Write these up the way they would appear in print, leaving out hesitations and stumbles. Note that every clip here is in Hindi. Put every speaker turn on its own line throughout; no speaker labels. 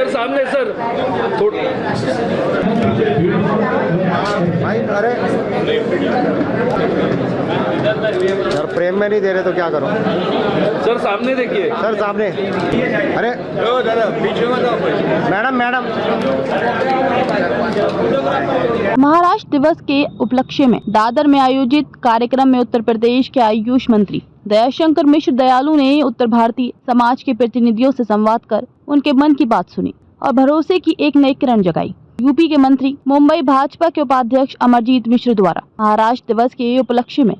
सर सामने सर
भाई अरे सर प्रेम में नहीं दे रहे तो क्या करूं?
सर सामने देखिए
सर सामने। अरे
दादा बीच में
मैडम
महाराष्ट्र दिवस के उपलक्ष्य में दादर में आयोजित कार्यक्रम में उत्तर प्रदेश के आयुष मंत्री दयाशंकर मिश्र दयालु ने उत्तर भारतीय समाज के प्रतिनिधियों से संवाद कर उनके मन की बात सुनी और भरोसे की एक नई किरण जगाई। यूपी के मंत्री मुंबई भाजपा के उपाध्यक्ष अमरजीत मिश्र द्वारा महाराष्ट्र दिवस के उपलक्ष्य में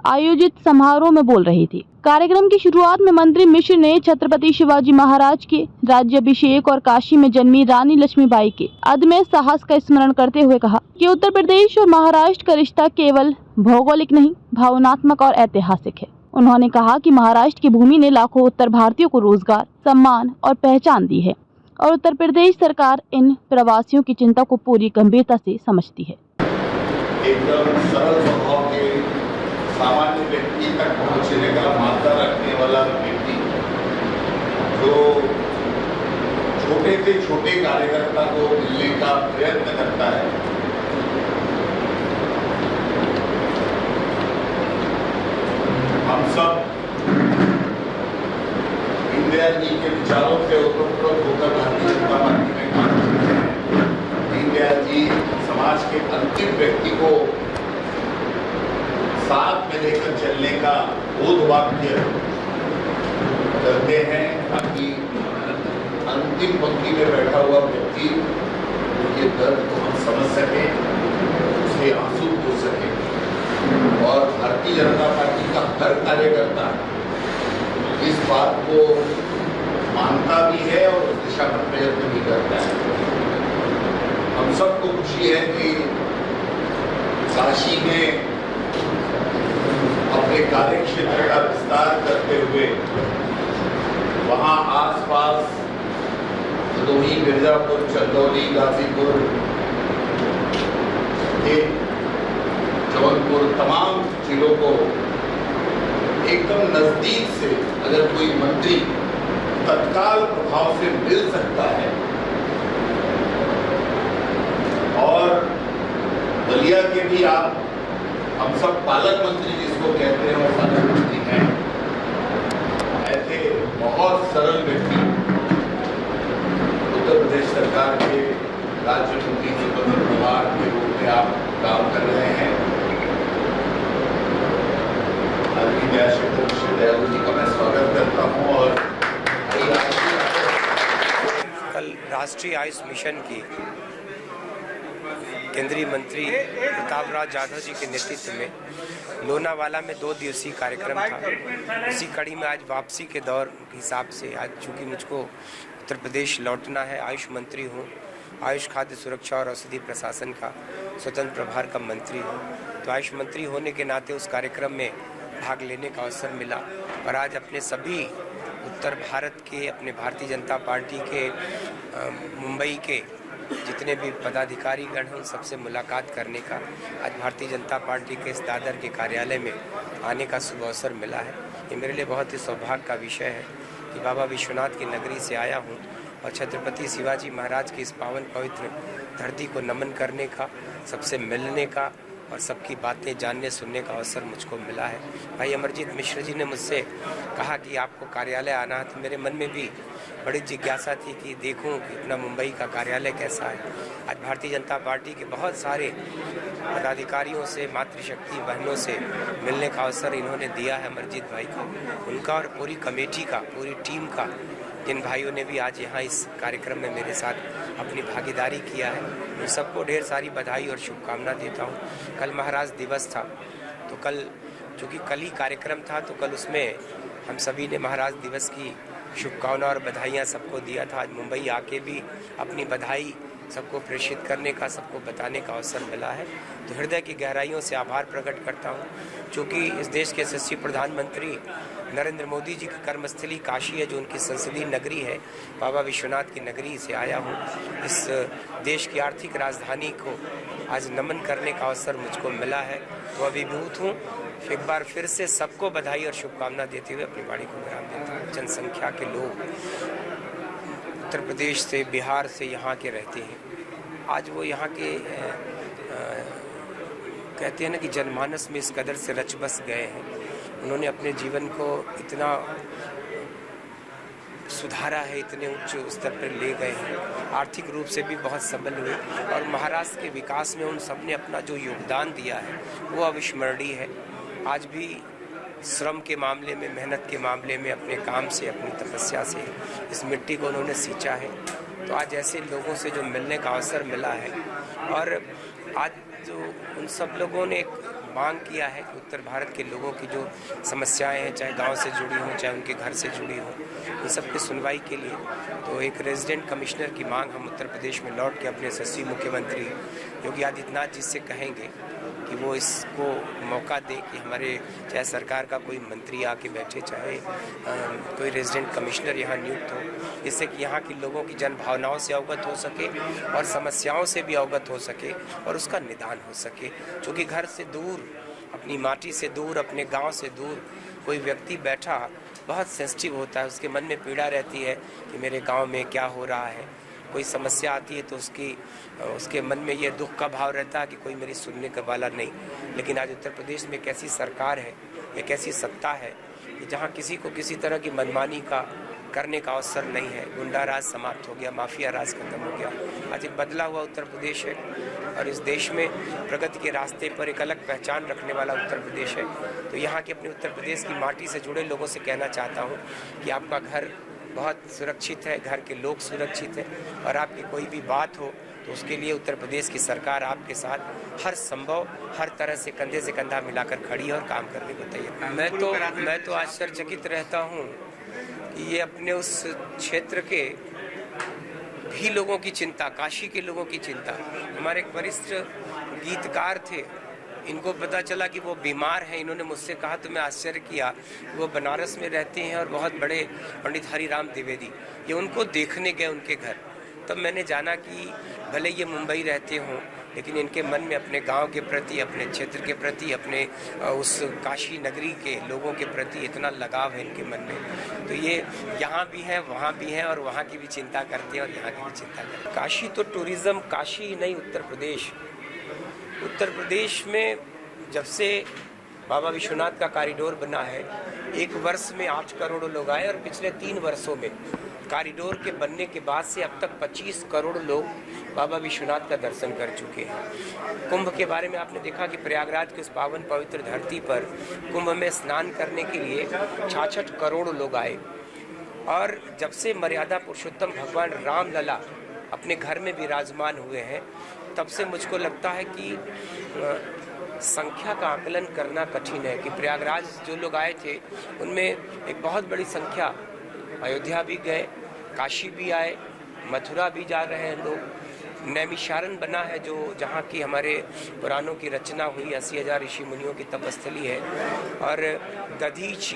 आयोजित समारोह में बोल रहे थे। कार्यक्रम की शुरुआत में मंत्री मिश्र ने छत्रपति शिवाजी महाराज के राज्याभिषेक और काशी में जन्मी रानी लक्ष्मीबाई के अदम्य साहस का स्मरण करते हुए कहा कि उत्तर प्रदेश और महाराष्ट्र का रिश्ता केवल भौगोलिक नहीं, भावनात्मक और ऐतिहासिक है। उन्होंने कहा कि महाराष्ट्र की भूमि ने लाखों उत्तर भारतीयों को रोजगार, सम्मान और पहचान दी है और उत्तर प्रदेश सरकार इन प्रवासियों की चिंता को पूरी गंभीरता से समझती है।
एकदम सरल स्वभाव के सामान्य व्यक्ति तक पहुंचने का मात्रा रखने वाला व्यक्ति जो छोटे से छोटे कार्यकर्ता को मिलने का प्रयत्न करता है, हम सब इंदिरा जी के विचारों से ओतप्रोत होकर भारतीय जनता पार्टी में काम करते हैं। इंदिरा जी समाज के अंतिम व्यक्ति को साथ में लेकर चलने का बोध वाक्य करते हैं ताकि अंतिम पंक्ति में बैठा हुआ व्यक्ति ये दर्द को हम समझ सके, उसके आंसू धो सके। और भारतीय जनता पार्टी का हर कार्यकर्ता इस बात को मानता भी है और उस दिशा में प्रयत्न भी करता है। हम सबको खुशी है कि काशी में अपने कार्य क्षेत्र का विस्तार करते हुए वहां आसपास भदोही, मिर्जापुर, चंदौली, गाजीपुर, जबलपुर तमाम जिलों को एकदम नजदीक से अगर कोई मंत्री तत्काल प्रभाव से मिल सकता है और बलिया के भी आप हम सब पालक मंत्री जिसको कहते हैं वो पालक मंत्री हैं, ऐसे बहुत सरल व्यक्ति उत्तर प्रदेश सरकार के राज्य मंत्री स्वतंत्र प्रभार के रूप में आप काम कर रहे हैं। आदरणीय दयाशंकर मिश्र दयालु जी का मैं स्वागत करता हूँ। और
कल राष्ट्रीय आयुष मिशन की केंद्रीय मंत्री प्रतापराव जाधव जी के नेतृत्व में लोनावाला में 2 दिवसीय कार्यक्रम था। उसी कड़ी में आज वापसी के दौर के हिसाब से आज चूँकि मुझको उत्तर प्रदेश लौटना है, आयुष मंत्री हूँ, आयुष खाद्य सुरक्षा और औषधि प्रशासन का स्वतंत्र प्रभार का मंत्री हूँ, तो आयुष मंत्री होने के नाते उस कार्यक्रम में भाग लेने का अवसर मिला। और आज अपने सभी उत्तर भारत के, अपने भारतीय जनता पार्टी के, मुंबई के जितने भी पदाधिकारी गण हैं उन सबसे मुलाकात करने का आज भारतीय जनता पार्टी के इस दादर के कार्यालय में आने का शुभ अवसर मिला है। ये मेरे लिए बहुत ही सौभाग्य का विषय है कि बाबा विश्वनाथ की नगरी से आया हूँ और छत्रपति शिवाजी महाराज की इस पावन पवित्र धरती को नमन करने का, सबसे मिलने का और सबकी बातें जानने सुनने का अवसर मुझको मिला है। भाई अमरजीत मिश्र जी ने मुझसे कहा कि आपको कार्यालय आना है, तो मेरे मन में भी बड़ी जिज्ञासा थी कि देखूं कि अपना मुंबई का कार्यालय कैसा है। आज भारतीय जनता पार्टी के बहुत सारे पदाधिकारियों से, मातृशक्ति बहनों से मिलने का अवसर इन्होंने दिया है अमरजीत भाई को, उनका और पूरी कमेटी का, पूरी टीम का, जिन भाइयों ने भी आज यहाँ इस कार्यक्रम में मेरे साथ अपनी भागीदारी किया है, उन सबको ढेर सारी बधाई और शुभकामना देता हूँ। कल महाराज दिवस था, तो कल चूँकि कल ही कार्यक्रम था तो कल उसमें हम सभी ने महाराज दिवस की शुभकामना और बधाइयाँ सबको दिया था। आज मुंबई आके भी अपनी बधाई सबको प्रेषित करने का, सबको बताने का अवसर मिला है, तो हृदय की गहराइयों से आभार प्रकट करता हूँ। चूँकि इस देश के यशस्वी प्रधानमंत्री नरेंद्र मोदी जी की कर्मस्थली काशी है, जो उनकी संसदीय नगरी है, बाबा विश्वनाथ की नगरी से आया हूँ। इस देश की आर्थिक राजधानी को आज नमन करने का अवसर मुझको मिला है, तो अभिभूत हूँ। एक बार फिर से सबको बधाई और शुभकामना देते हुए अपनी वाणी को विराम देता हूँ। जनसंख्या के लोग उत्तर प्रदेश से, बिहार से यहाँ के रहते हैं। आज वो यहाँ के कहते हैं ना कि जनमानस में इस कदर से रच बस गए हैं। उन्होंने अपने जीवन को इतना सुधारा है, इतने उच्च स्तर पर ले गए हैं, आर्थिक रूप से भी बहुत सबल हुए और महाराष्ट्र के विकास में उन सब ने अपना जो योगदान दिया है वो अविस्मरणीय है। आज भी श्रम के मामले में, मेहनत के मामले में, अपने काम से, अपनी तपस्या से इस मिट्टी को उन्होंने सींचा है। तो आज ऐसे लोगों से जो मिलने का अवसर मिला है और आज जो उन सब लोगों ने एक मांग किया है कि उत्तर भारत के लोगों की जो समस्याएं हैं, चाहे गांव से जुड़ी हों, चाहे उनके घर से जुड़ी हों, उन सब की सुनवाई के लिए तो एक रेजिडेंट कमिश्नर की मांग हम उत्तर प्रदेश में लौट के अपने यशस्वी मुख्यमंत्री योगी आदित्यनाथ जी से कहेंगे कि वो इसको मौका दे कि हमारे चाहे सरकार का कोई मंत्री आके बैठे, चाहे कोई रेजिडेंट कमिश्नर यहाँ नियुक्त हो, जिससे कि यहाँ के लोगों की जन भावनाओं से अवगत हो सके और समस्याओं से भी अवगत हो सके और उसका निदान हो सके। क्योंकि घर से दूर, अपनी माटी से दूर, अपने गांव से दूर कोई व्यक्ति बैठा बहुत सेंसिटिव होता है, उसके मन में पीड़ा रहती है कि मेरे गांव में क्या हो रहा है। कोई समस्या आती है तो उसके मन में ये दुख का भाव रहता है कि कोई मेरी सुनने का वाला नहीं। लेकिन आज उत्तर प्रदेश में एक ऐसी सरकार है, एक ऐसी सत्ता है कि जहाँ किसी को किसी तरह की मनमानी का करने का अवसर नहीं है। गुंडा राज समाप्त हो गया, माफिया राज खत्म हो गया। आज एक बदला हुआ उत्तर प्रदेश है और इस देश में प्रगति के रास्ते पर एक अलग पहचान रखने वाला उत्तर प्रदेश है। तो यहाँ के अपने उत्तर प्रदेश की माटी से जुड़े लोगों से कहना चाहता हूँ कि आपका घर बहुत सुरक्षित है, घर के लोग सुरक्षित हैं और आपकी कोई भी बात हो तो उसके लिए उत्तर प्रदेश की सरकार आपके साथ हर संभव, हर तरह से कंधे से कंधा मिलाकर खड़ी है और काम करने को तैयार। मैं तो आश्चर्यचकित रहता हूँ कि ये अपने उस क्षेत्र के भी लोगों की चिंता, काशी के लोगों की चिंता। हमारे एक वरिष्ठ गीतकार थे, इनको पता चला कि वो बीमार हैं। इन्होंने मुझसे कहा तो मैं आश्चर्य किया, वो बनारस में रहते हैं और बहुत बड़े पंडित हरिराम द्विवेदी, ये उनको देखने गए उनके घर। तब मैंने जाना कि भले ये मुंबई रहते हों लेकिन इनके मन में अपने गांव के प्रति, अपने क्षेत्र के प्रति, अपने उस काशी नगरी के लोगों के प्रति इतना लगाव है इनके मन में। तो ये यहाँ भी हैं, वहाँ भी हैं और वहाँ की भी चिंता करते हैं और यहाँ की भी चिंता करते हैं। काशी तो टूरिज़्म, काशी ही नहीं उत्तर प्रदेश में जब से बाबा विश्वनाथ का कॉरिडोर बना है, एक वर्ष में 8 करोड़ लोग आए और पिछले 3 वर्षों में कॉरिडोर के बनने के बाद से अब तक 25 करोड़ लोग बाबा विश्वनाथ का दर्शन कर चुके हैं। कुंभ के बारे में आपने देखा कि प्रयागराज के उस पावन पवित्र धरती पर कुंभ में स्नान करने के लिए 66 करोड़ लोग आए। और जब से मर्यादा पुरुषोत्तम भगवान रामलला अपने घर में विराजमान हुए हैं, तब से मुझको लगता है कि संख्या का आकलन करना कठिन है कि प्रयागराज जो लोग आए थे उनमें एक बहुत बड़ी संख्या अयोध्या भी गए, काशी भी आए, मथुरा भी जा रहे हैं लोग। नैमिषारण्य बना है जो जहाँ की हमारे पुराणों की रचना हुई, 80,000 ऋषि मुनियों की तपस्थली है। और दधीच,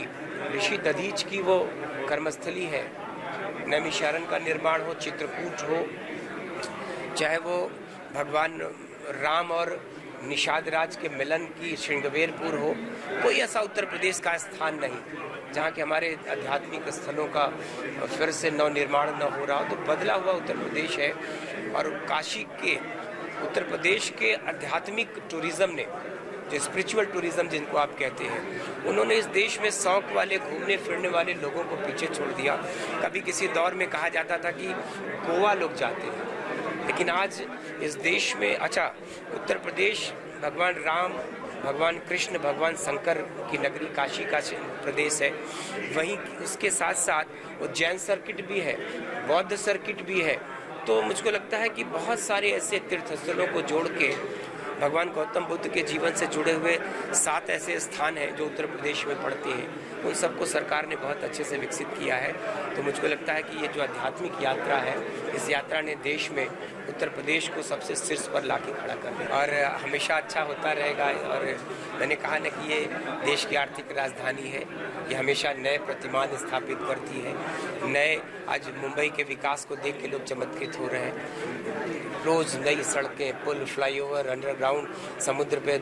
ऋषि दधीच की वो कर्मस्थली है। नैमिषारण्य का निर्माण हो, चित्रकूट हो, चाहे वो भगवान राम और निषाद राज के मिलन की श्रृंगवेरपुर हो, कोई ऐसा उत्तर प्रदेश का स्थान नहीं जहाँ के हमारे आध्यात्मिक स्थलों का फिर से नवनिर्माण न हो रहा हो। तो बदला हुआ उत्तर प्रदेश है। और काशी के, उत्तर प्रदेश के आध्यात्मिक टूरिज़्म ने, जो स्पिरिचुअल टूरिज़्म जिनको आप कहते हैं, उन्होंने इस देश में शौक वाले, घूमने फिरने वाले लोगों को पीछे छोड़ दिया। कभी किसी दौर में कहा जाता था कि गोवा लोग जाते हैं, लेकिन आज इस देश में, अच्छा, उत्तर प्रदेश भगवान राम, भगवान कृष्ण, भगवान शंकर की नगरी काशी का प्रदेश है। वहीं उसके साथ साथ उज्जैन सर्किट भी है, बौद्ध सर्किट भी है। तो मुझको लगता है कि बहुत सारे ऐसे तीर्थस्थलों को जोड़ के भगवान गौतम बुद्ध के जीवन से जुड़े हुए 7 ऐसे स्थान हैं जो उत्तर प्रदेश में पड़ते हैं, उन सबको सरकार ने बहुत अच्छे से विकसित किया है। तो मुझको लगता है कि ये जो आध्यात्मिक यात्रा है, इस यात्रा ने देश में उत्तर प्रदेश को सबसे शीर्ष पर लाके खड़ा कर दिया और हमेशा अच्छा होता रहेगा। और मैंने कहा ना कि ये देश की आर्थिक राजधानी है, ये हमेशा नए प्रतिमान स्थापित करती है। नए, आज मुंबई के विकास को देख के लोग चमत्कृत हो रहे हैं। रोज़ नई सड़कें, पुल, फ्लाईओवर, अंडरग्राउंड अंडरग्राउंड समुद्र पे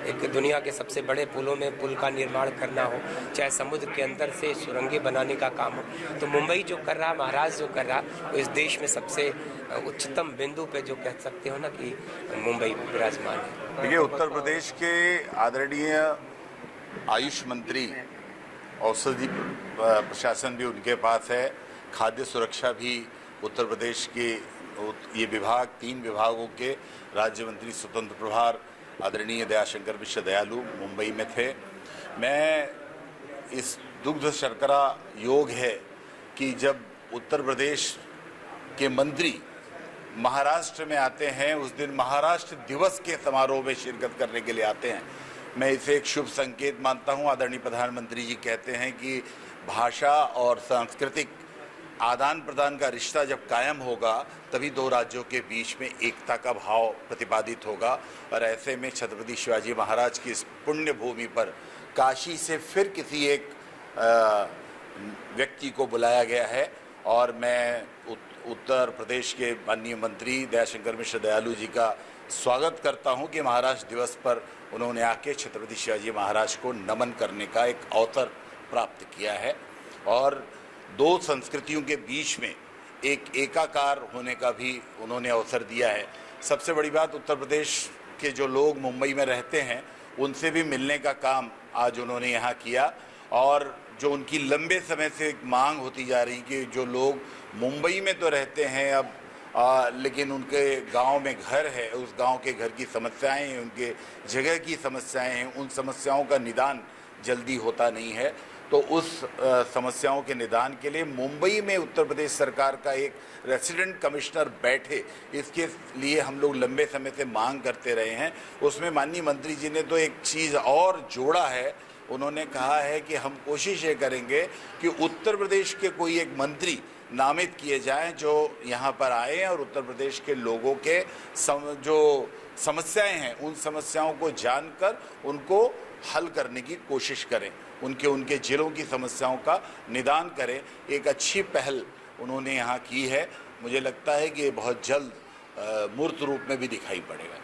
एक दुनिया के सबसे बड़े पुलों में पुल का निर्माण करना हो, चाहे समुद्र के अंदर से सुरंगें बनाने का काम हो, तो मुंबई जो कर रहा, महाराष्ट्र जो कर रहा, वो इस देश में सबसे उच्चतम बिंदु पे जो कह सकते हो ना कि मुंबई विराजमान है।
देखिए, उत्तर प्रदेश के आदरणीय आयुष मंत्री, औषधि प्रशासन भी उनके पास है, खाद्य सुरक्षा भी उत्तर प्रदेश के ये विभाग, 3 विभागों के राज्य मंत्री स्वतंत्र प्रभार आदरणीय दयाशंकर मिश्र दयालु मुंबई में थे। मैं इस दुग्ध शर्करा योग है कि जब उत्तर प्रदेश के मंत्री महाराष्ट्र में आते हैं, उस दिन महाराष्ट्र दिवस के समारोह में शिरकत करने के लिए आते हैं। मैं इसे एक शुभ संकेत मानता हूं। आदरणीय प्रधानमंत्री जी कहते हैं कि भाषा और सांस्कृतिक आदान प्रदान का रिश्ता जब कायम होगा तभी 2 राज्यों के बीच में एकता का भाव प्रतिपादित होगा। और ऐसे में छत्रपति शिवाजी महाराज की इस पुण्य भूमि पर काशी से फिर किसी एक व्यक्ति को बुलाया गया है और मैं उत्तर प्रदेश के माननीय मंत्री दयाशंकर मिश्र दयालु जी का स्वागत करता हूं कि महाराष्ट्र दिवस पर उन्होंने आके छत्रपति शिवाजी महाराज को नमन करने का एक अवसर प्राप्त किया है और 2 संस्कृतियों के बीच में एक एकाकार होने का भी उन्होंने अवसर दिया है। सबसे बड़ी बात, उत्तर प्रदेश के जो लोग मुंबई में रहते हैं उनसे भी मिलने का काम आज उन्होंने यहाँ किया और जो उनकी लंबे समय से एक मांग होती जा रही कि जो लोग मुंबई में तो रहते हैं अब लेकिन उनके गांव में घर है, उस गांव के घर की समस्याएं हैं, उनके जगह की समस्याएं हैं, उन समस्याओं का निदान जल्दी होता नहीं है। तो उस समस्याओं के निदान के लिए मुंबई में उत्तर प्रदेश सरकार का एक रेसिडेंट कमिश्नर बैठे, इसके लिए हम लोग लंबे समय से मांग करते रहे हैं। उसमें माननीय मंत्री जी ने तो एक चीज़ और जोड़ा है, उन्होंने कहा है कि हम कोशिश ये करेंगे कि उत्तर प्रदेश के कोई एक मंत्री नामित किए जाएं जो यहाँ पर आए और उत्तर प्रदेश के लोगों के जो समस्याएं हैं उन समस्याओं को जानकर उनको हल करने की कोशिश करें, उनके जिलों की समस्याओं का निदान करें। एक अच्छी पहल उन्होंने यहाँ की है। मुझे लगता है कि ये बहुत जल्द मूर्त रूप में भी दिखाई पड़ेगा।